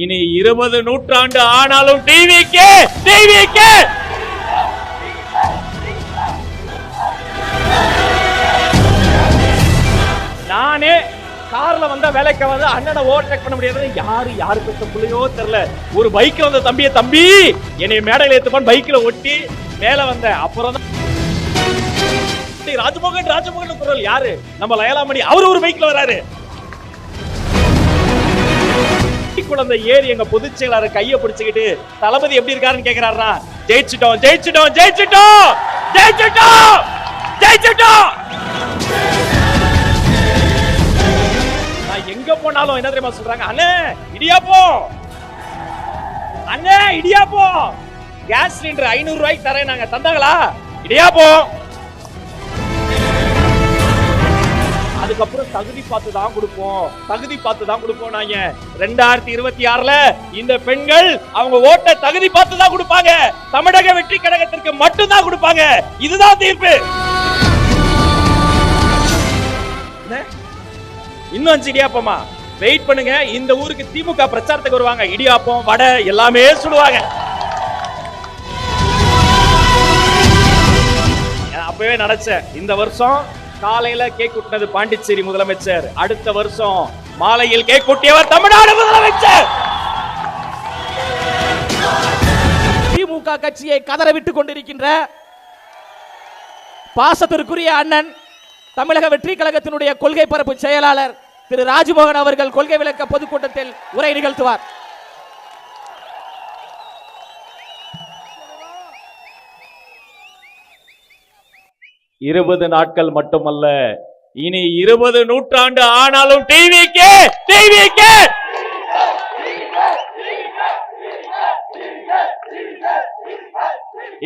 இனி 20 நூற்றாண்டு ஆனாலும் டிவிக்கு நானே கார்ல வந்தா வேலைக்கு வந்து அண்ணனை ஓவர்டேக் பண்ண முடியாது. யாரு பெற்ற புள்ளையோ தெரியல. ஒரு பைக்ல வந்த தம்பி என்னை மேடையில ஏத்துப்பான் பைக்ல ஒட்டி மேல வந்த அப்புறம் ராஜமோகன் குரல் யாரு? நம்ம லயலாமணி அவரு ஒரு பைக்ல வராரு. குழந்தை ஏறி எங்க பொதுச் செயலாளர் கையை பிடிச்சுக்கிட்டு தளபதி எப்படி இருக்காருன்னு கேக்குறாரா? ஜெயிச்சிட்டோம். நான் எங்க போனாலும் என்ன தெரியுமா சொல்றாங்க? அண்ணே இடியாப்பம் கேஸ் சிலிண்டர் 500 ரூபாய்க்கு தரேன் நாங்க தந்தாங்களா? இடியாப்பம். அதுக்கப்புறம் தகுதி பார்த்து தான் கொடுப்போம். நாங்க 2026ல இந்த பெண்கள் அவங்க ஓட்ட தகுதி பார்த்து தான் கொடுப்பாங்க. தமிழக வெற்றி கழகத்திற்கு மட்டும் தான் கொடுப்பாங்க. இதுதான் தீர்ப்பு. இன்னும் 5 இடியாப்பமா? வெயிட் பண்ணுங்க. இந்த ஊருக்கு திமுக பிரச்சாரத்துக்கு வருவாங்க. இடியாப்பம் வடை எல்லாமே சுடுவாங்க. அப்பவே நினைச்சேன் இந்த வருஷம் காலையில கேக் குட்டினது பாண்டிச்சேரி முதலமைச்சர், அடுத்த வருஷம் மாலையில் கேக் குட்டியவர் தமிழ்நாடு முதலமைச்சர். திமுக கட்சியை கதற விட்டுக் கொண்டிருக்கின்ற பாசத்திற்குரிய அண்ணன் தமிழக வெற்றி கழகத்தினுடைய கொள்கை பரப்பு செயலாளர் திரு ராஜ்மோகன் அவர்கள் கொள்கை விளக்க பொதுக்கூட்டத்தில் உரை நிகழ்த்துவார். இருபது நாட்கள் மட்டுமல்ல, இனி 20 நூற்றாண்டு ஆனாலும் டிவிக்கு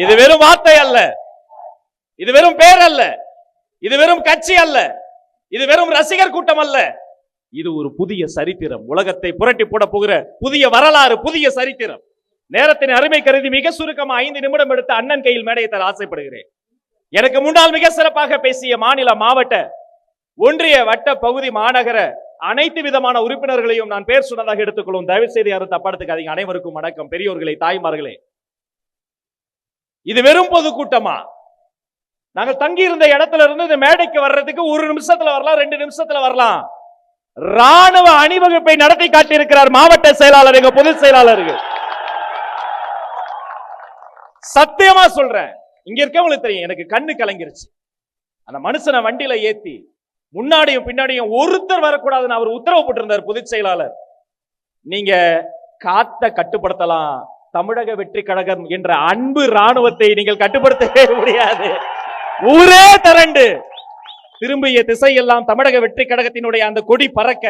இது வெறும் வார்த்தை அல்ல, இது வெறும் பேர் அல்ல, இது வெறும் கட்சி அல்ல, இது வெறும் ரசிகர் கூட்டம் அல்ல. இது ஒரு புதிய சரித்திரம். உலகத்தை புரட்டி போட போகிற புதிய வரலாறு, புதிய சரித்திரம். நேரத்தின் அருமை கருதி மிக சுருக்கமா 5 நிமிடம் எடுத்து அண்ணன் கையில் மேடையை தர ஆசைப்படுகிறேன். எனக்கு முன்னால் மிக சிறப்பாக பேசிய மாநில, மாவட்ட, ஒன்றிய, வட்ட, பகுதி, மாநகர அனைத்து விதமான உறுப்பினர்களையும் நான் பேர் சொன்னதாக எடுத்துக்கொள்ளும். தயவு செய்து யாரும் தப்பாடுத்துக்காதீங்க. அனைவருக்கும் வணக்கம். பெரியோர்களே, தாய்மார்களே, இது வெறும் பொதுக்கூட்டமா? நாங்கள் தங்கி இருந்த இடத்துல இருந்து இந்த மேடைக்கு வர்றதுக்கு 1 நிமிஷத்துல வரலாம், 2 நிமிஷத்துல வரலாம். ராணுவ அணிவகுப்பை நடத்தி காட்டியிருக்கிறார் மாவட்ட செயலாளர், எங்க பொதுச் செயலாளர்கள். சத்தியமா சொல்றேன், இங்க இருக்கவங்களுக்கு தெரியும், எனக்கு கண்ணு கலங்கிருச்சு. அந்த மனுஷனை வண்டியில ஏத்தி முன்னாடியும் பின்னாடியும் ஒருத்தர் வரக்கூடாதுன்னு அவர் உத்தரவு போட்டிருந்தார் பொதுச் செயலாளர். நீங்க காத்த கட்டுப்படுத்தலாம், தமிழக வெற்றி கழகம் என்ற அன்பு ராணுவத்தை நீங்கள் கட்டுப்படுத்தவே முடியாது. ஊரே திரண்டு திரும்பிய திசையெல்லாம் தமிழக வெற்றி கழகத்தினுடைய அந்த கொடி பறக்க,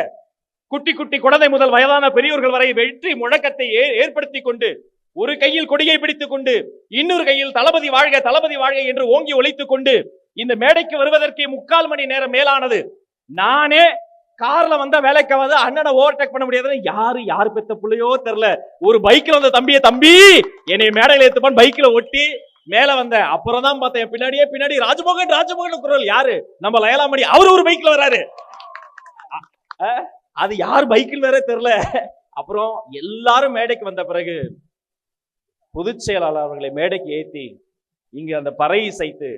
குட்டி குட்டி குழந்தை முதல் வயதான பெரியோர்கள் வரை வெற்றி முழக்கத்தை ஏற்படுத்தி கொண்டு, ஒரு கையில் கொடியை பிடித்துக் கொண்டு இன்னொரு கையில் தளபதி வாழ்க என்று ஓங்கி ஒலித்துக் கொண்டு இந்த மேடைக்கு வருவதற்கு 3/4 மணி நேரம் மேலானது. நானே கார்ல வந்தா வேலைக்கு வந்து அண்ணனை ஓவர்டேக் பண்ண முடியாது. யாரு பெற்ற புள்ளையோ தெரியல. ஒரு பைக்ல வந்த தம்பி என்னை மேடையில ஏத்துப்பான் பைக்ல ஒட்டி மேல வந்த அப்புறம் தான் பார்த்தேன் பின்னாடி ராஜமோகன் குரல் யாரு? நம்ம லயலாமணி அவரு ஒரு பைக்ல வராரு. அது யார் பைக்கில் வேற தெரியல. அப்புறம் எல்லாரும் மேடைக்கு வந்த பிறகு பொதுச் செயலாளர் அவர்களை மேடைக்கு ஏத்தி இங்க அந்த பறை இசைத்து,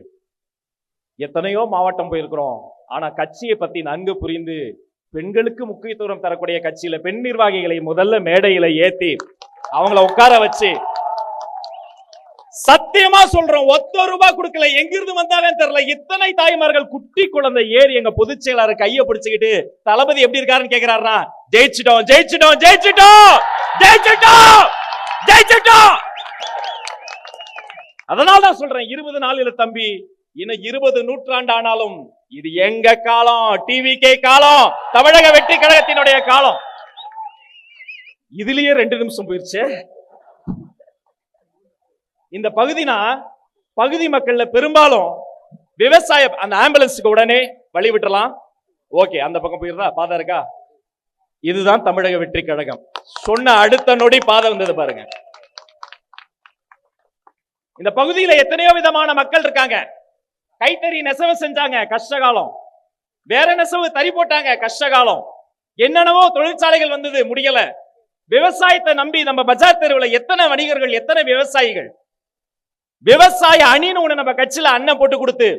எத்தனையோ மாவட்டம் போயிருக்கிறோம், ஆனா கட்சியை பத்தி நன்கு புரிந்து பெண்களுக்கு முக்கியத்துவம் தரக்கூடிய கட்சியில பெண் நிர்வாகிகளை முதல்ல மேடையில ஏத்தி அவங்கள உட்கார வச்சு, சத்தியமா சொல்றோம், ₹1 கொடுக்கல. எங்கிருந்து வந்தாங்கன்னு தெரியல. இத்தனை தாய்மார்கள் குட்டி குழந்தை ஏறி எங்க பொதுச் செயலாளர் கையை பிடிச்சுக்கிட்டு தளபதி எப்படி இருக்காருன்னு கேக்குறாரா? ஜெயிச்சிட்டோம். அதனால தான் சொல்றேன், 20 நாளில தம்பி, இன்னும் 20 நூற்றாண்டு ஆனாலும் இது எங்க காலம், டிவிகே காலம், தமிழக வெற்றி கழகத்தினுடைய காலம். இதுலயே 2 நிமிஷம் போயிருச்சு. இந்த பகுதி மக்கள்ல பெரும்பாலும் விவசாய அந்த ஆம்புலன்ஸுக்கு உடனே வழி விட்டுலாம். ஓகே, அந்த பக்கம் போயிருந்தா பாதை இருக்கா? இதுதான் தமிழக வெற்றி கழகம். சொன்ன அடுத்த நொடி பாதை வந்தது பாருங்க. இந்த பகுதியில எத்தனையோ விதமான மக்கள் இருக்காங்க. கைத்தறி நெசவு செஞ்சாங்க, கஷ்டகாலம். வேற நெசவு தறி போட்டாங்க, கஷ்டகாலம். என்னென்னவோ தொழிற்சாலைகள் வந்தது, முடியல. விவசாயத்தை நம்பி நம்ம பஜார் தெருவில் எத்தனை வணிகர்கள், எத்தனை விவசாயிகள், விவசாய அணின்னு ஒண்ணு நம்ம கட்சியில அண்ணன் போட்டு கொடுத்து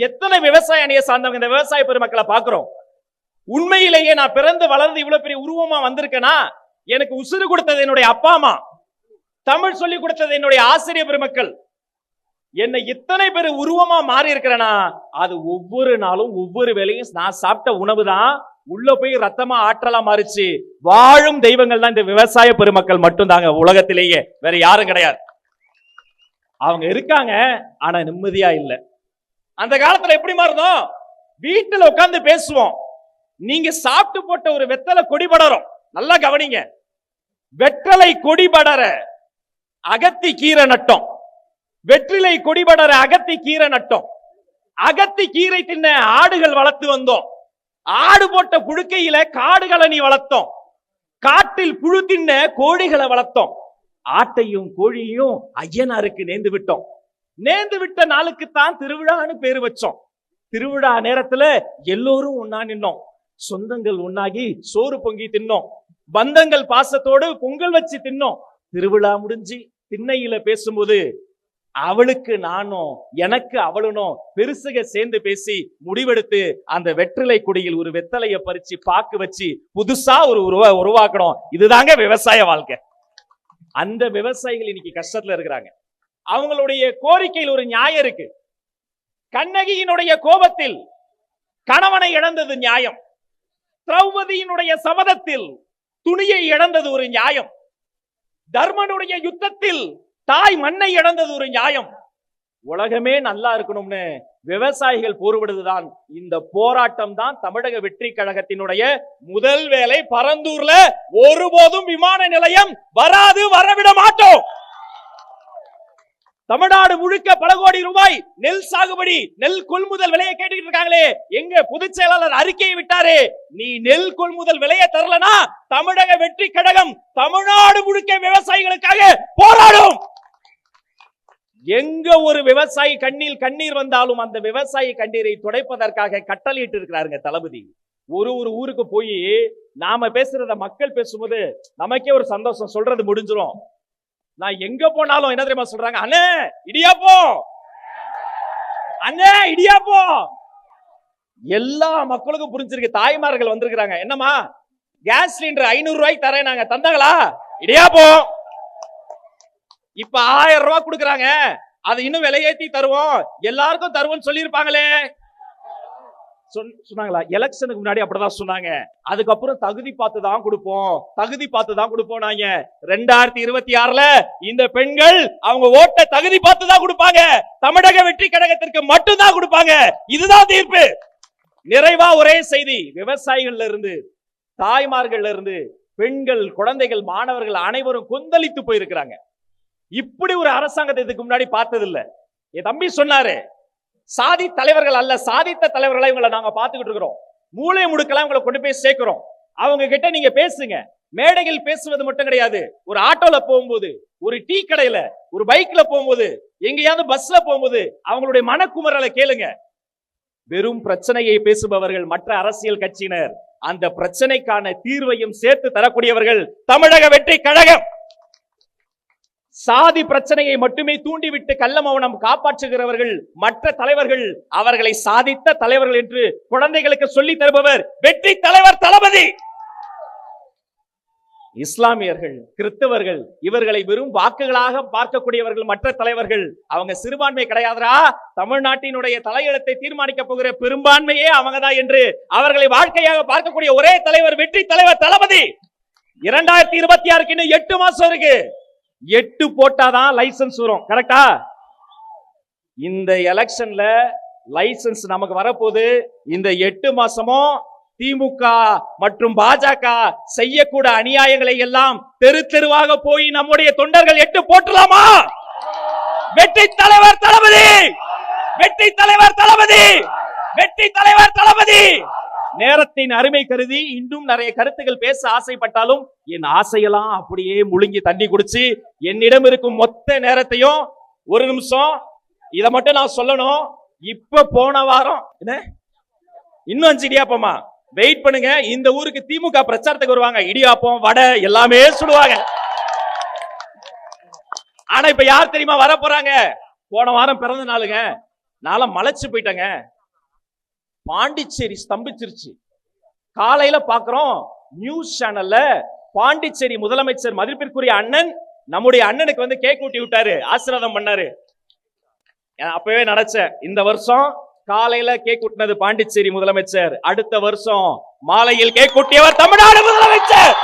எத்தனை விவசாய அணியை சார்ந்தவங்க இந்த விவசாய பெருமக்களை பாக்குறோம். உண்மையிலேயே நான் பிறந்து வளர்ந்து இவ்வளவு பெரிய உருவமா வந்திருக்கேனா, எனக்கு உசுறு கொடுத்தது என்னுடைய அப்பா அம்மா, தமிழ் சொல்லி கொடுத்தது என்னுடைய ஆசிரியர் பெருமக்கள். என்னை இத்தனை பேர் உருவமா மாறி இருக்கிறேனா, அது ஒவ்வொரு நாளும் ஒவ்வொரு வேளையும் நான் சாப்பிட்ட உணவு தான் உள்ள போய் ரத்தமா ஆற்றலா மாறிச்சு. வாழும் தெய்வங்கள் தான் இந்த விவசாய பெருமக்கள் மட்டும் தாங்க உலகத்திலேயே, வேற யாரும் கிடையாது. அவங்க இருக்காங்க, ஆனா நிம்மதியா இல்ல. அந்த காலத்துல எப்படி மாறுதோம், வீட்டுல உட்கார்ந்து பேசுவோம். நீங்க சாப்பிட்டு போட்ட ஒரு வெத்தலை கொடி படரும், நல்லா கவனிங்க. வெற்றலை கொடி படர அகத்தி கீரை நட்டோம், வெற்றிலை கொடி படர அகத்தி கீரை நட்டோம். அகத்தி கீரை தின்ன ஆடுகள் வளர்த்து வந்தோம். ஆடு போட்ட புழுக்கையில காடுகளை நீ வளர்த்தோம். காட்டில் புழு தின்ன கோழிகளை வளர்த்தோம். ஆட்டையும் கோழியையும் ஐயனாருக்கு நேர்ந்து விட்டோம். நேர்ந்து விட்ட நாளுக்குத்தான் திருவிழான்னு பேரு வச்சோம். திருவிழா நேரத்துல எல்லோரும் ஒன்னா நின்னோம். சொந்தங்கள் ஒன்னாகி சோறு பொங்கி தின்னோம். பந்தங்கள் பாசத்தோடு பொங்கல் வச்சு தின்னோம். திருவிழா முடிஞ்சு திண்ணையில பேசும்போது அவளுக்கு நானும் எனக்கு அவளும் பெருசுக சேர்ந்து பேசி முடிவெடுத்து அந்த வெற்றிலை கொடியில் ஒரு வெத்தலையை பறிச்சு பாக்கு வச்சு புதுசா ஒரு உருவாக்கணும். இதுதாங்க விவசாய வாழ்க்கை. அந்த விவசாயிகள் இன்னைக்கு கஷ்டத்துல இருக்கிறாங்க. அவங்களுடைய கோரிக்கையில் ஒரு நியாயம் இருக்கு. கண்ணகியினுடைய கோபத்தில் கணவனை இழந்தது நியாயம். திரௌபதியினுடைய சபதத்தில் துணியை இழந்தது ஒரு நியாயம். தர்மனுடைய யுத்தத்தில் தாய் மண்ணை இழந்தது ஒரு நியாயம். உலகமே நல்லா இருக்கணும்னு விவசாயிகள் போர்விடுவதுதான். இந்த போராட்டம் தான் தமிழக வெற்றி கழகத்தினுடைய முதல் வேலை. பரந்தூர்ல ஒருபோதும் விமான நிலையம் வராது, வரவிட மாட்டோம். தமிழ்நாடு முழுக்க பல கோடி ரூபாய் நெல் சாகுபடி, நெல் கொள்முதல் விலையை கேட்டுக்கிட்டு இருக்காங்களே, எங்க பொதுச் செயலாளர் அறிக்கையை விட்டாரு. நீ நெல் கொள்முதல் விலையை தரலனா தமிழக வெற்றி கழகம் தமிழ்நாடு முழுக்க விவசாயிகளுக்காக போராடும். எங்க ஒரு விவசாயி கண்ணீர் வந்தாலும் அந்த விவசாயி கண்ணீரை துடைப்பதற்காக கட்டளையிட்டு இருக்கிறாருங்க தளபதி. ஒரு ஊருக்கு போய் நாம பேசுறத மக்கள் பேசும்போது நமக்கே ஒரு சந்தோஷம், சொல்றது முடிஞ்சிரும். நான் எங்க போனாலும் என்ன தெரியுமா சொல்றாங்க, அண்ணே இடியாப்பம், அண்ணே இடியாப்பம். எல்லா மக்களுக்கும் புரிஞ்சிருக்கு. தாய்மார்கள் வந்திருக்கிறாங்க. என்னமா கேஸ் சிலிண்டர் 500 ரூபாய்க்கு தரேன், நாங்க தந்தாங்களா? இடியாப்பம். இப்ப 1000 ரூபாய் கொடுக்கறாங்க, அது இன்னும் விலையேத்தி தருவோம், எல்லாருக்கும் தருவோம் சொல்லிருப்பாங்களே, சொன்னாங்களா? எலெக்ஷனுக்கு முன்னாடி அப்படிதான் சொன்னாங்க. அதுக்கப்புறம் தகுதி பார்த்து தான் கொடுப்போம், தகுதி பார்த்து தான் கொடுப்போம். நாங்க 2026ல இந்த பெண்கள் அவங்க ஓட்ட தகுதி பார்த்து தான் கொடுப்பாங்க. தமிழக வெற்றி கழகத்திற்கு மட்டும் தான் கொடுப்பாங்க. இதுதான் தீர்ப்பு. நிறைவா ஒரே செய்தி, விவசாயிகள்ல இருந்து, தாய்மார்கள்ல இருந்து, பெண்கள், குழந்தைகள், மாணவர்கள் அனைவரும் கொந்தளித்து போயிருக்கிறாங்க. இப்படி ஒரு அரசாங்கத்தை இதுக்கு முன்னாடி பார்த்ததில்லை. என் தம்பி சொன்னாரு, சாதி தலைவர்கள் அல்ல, சாதித்த தலைவர்களை இவங்களை நாங்க பார்த்துக்கிட்டு இருக்கிறோம். மூளை முடுக்கலாம் இவங்களை கொண்டு போய் சேர்க்கிறோம். அவங்க கிட்ட நீங்க பேசுங்க. மேடையில் பேசுவது மட்டும் கிடையாது. ஒரு ஆட்டோல போகும்போது, ஒரு டீ கடையில, ஒரு பைக்ல போகும்போது, எங்கேயாவது பஸ்ல போகும்போது அவங்களுடைய மனக்குமரலை கேளுங்க. வெறும் பிரச்சனையை பேசுபவர்கள் மற்ற அரசியல் கட்சியினர், அந்த பிரச்சனைக்கான தீர்வையும் சேர்த்து தரக்கூடியவர்கள் தமிழக வெற்றி கழகம். சாதி பிரச்சனையை மட்டுமே தூண்டிவிட்டு கள்ள மௌனம் காப்பாற்றுகிறவர்கள் மற்ற தலைவர்கள், அவர்களை சாதித்த தலைவர்கள் என்று குழந்தைகளுக்கு சொல்லி தருபவர் வெற்றி தலைவர் தளபதி. இஸ்லாமியர்கள், கிறிஸ்தவர்கள், இவர்களை வெறும் வாக்குகளாக பார்க்கக்கூடியவர்கள் மற்ற தலைவர்கள். அவங்க சிறுபான்மை கிடையாதுரா, தமிழ்நாட்டினுடைய தலையெழுத்தை தீர்மானிக்க போகிற பெரும்பான்மையே அவங்கதான் என்று அவர்களை வாழ்க்கையாக பார்க்கக்கூடிய ஒரே தலைவர் வெற்றி தலைவர் தளபதி. 2026க்கு இன்னும் 8 மாசம் இருக்கு. 8 போட்டாதான் லைசன்ஸ் வரும். கரெக்டா? இந்த எலெக்ஷன்ல லைசன்ஸ் நமக்கு வரப்போகுது. இந்த 8 மாசமும் திமுக மற்றும் பாஜக செய்யக்கூட அநியாயங்களை எல்லாம் தெரு தெருவாக போய் நம்முடைய தொண்டர்கள் 8 போட்டலாமா? வெற்றி தலைவர் தளபதி, வெற்றி தலைவர் தளபதி, வெற்றி தலைவர் தளபதி. நேரத்தின் அருமை கருதி இன்னும் நிறைய கருத்துக்கள் பேச ஆசைப்பட்டாலும் என் ஆசையெல்லாம் அப்படியே முழுங்கி தண்ணி குடிச்சு என்னிடம் இருக்கும் மொத்த நேரத்தையும், ஒரு நிமிஷம் இத மட்டும் நான் சொல்லணும். இப்ப போன வாரம் என்ன இன்னும் 5 இடியாப்பமா, வெயிட் பண்ணுங்க. இந்த ஊருக்கு திமுக பிரச்சாரத்துக்கு வருவாங்க, இடியாப்பம் வடை எல்லாமே சுடுவாங்க. ஆனா இப்ப யார் தெரியுமா வர போறாங்க? போன வாரம் பிறந்த நாளுங்க, நாளை மலைச்சு போயிட்டாங்க. பாண்டிச்சேரி ஸ்தம்பிச்சிருச்சு. காலையில பாக்குறோம் நியூஸ் சேனல்ல, பாண்டிச்சேரி முதலமைச்சர் மதிப்பிற்குரிய அண்ணன் நம்முடைய அண்ணனுக்கு வந்து கேக் ஊட்டி விட்டாரு, ஆசீர்வாதம் பண்ணாரு. அப்பவே நினைச்சேன், இந்த வருஷம் காலையில கேக் ஊட்டினது பாண்டிச்சேரி முதலமைச்சர், அடுத்த வருஷம் மாலையில் கேக் ஊட்டியவர் தமிழ்நாடு முதலமைச்சர்.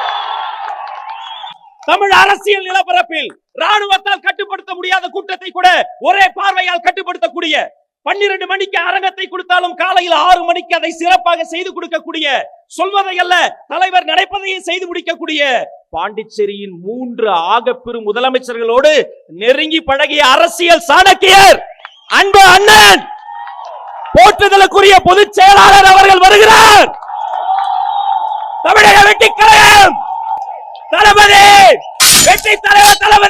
தமிழ் அரசியல் நிலப்பரப்பில் ராணுவத்தால் கட்டுப்படுத்த முடியாத கூட்டத்தை கூட ஒரே பார்வையால் கட்டுப்படுத்தக்கூடிய, 12 மணிக்கு அரங்கத்தை கொடுத்தாலும் காலையில் 6 மணிக்கு அதை சிறப்பாக செய்து கொடுக்கக்கூடிய, சொல்வதை அல்ல தலைவர் நினைப்பதையே செய்து முடிக்கக்கூடிய பாண்டிச்சேரியின் 3 ஆகப்பெரும் முதலமைச்சர்களோடு நெருங்கி பழகிய அரசியல் சாணக்கியர் அன்பு அண்ணன், போற்றுதலுக்குரிய பொதுச் செயலாளர் அவர்கள் வருகிறார். தமிழக வெற்றி கழகம் தளபதி, வெற்றி தலைவர் தளபதி.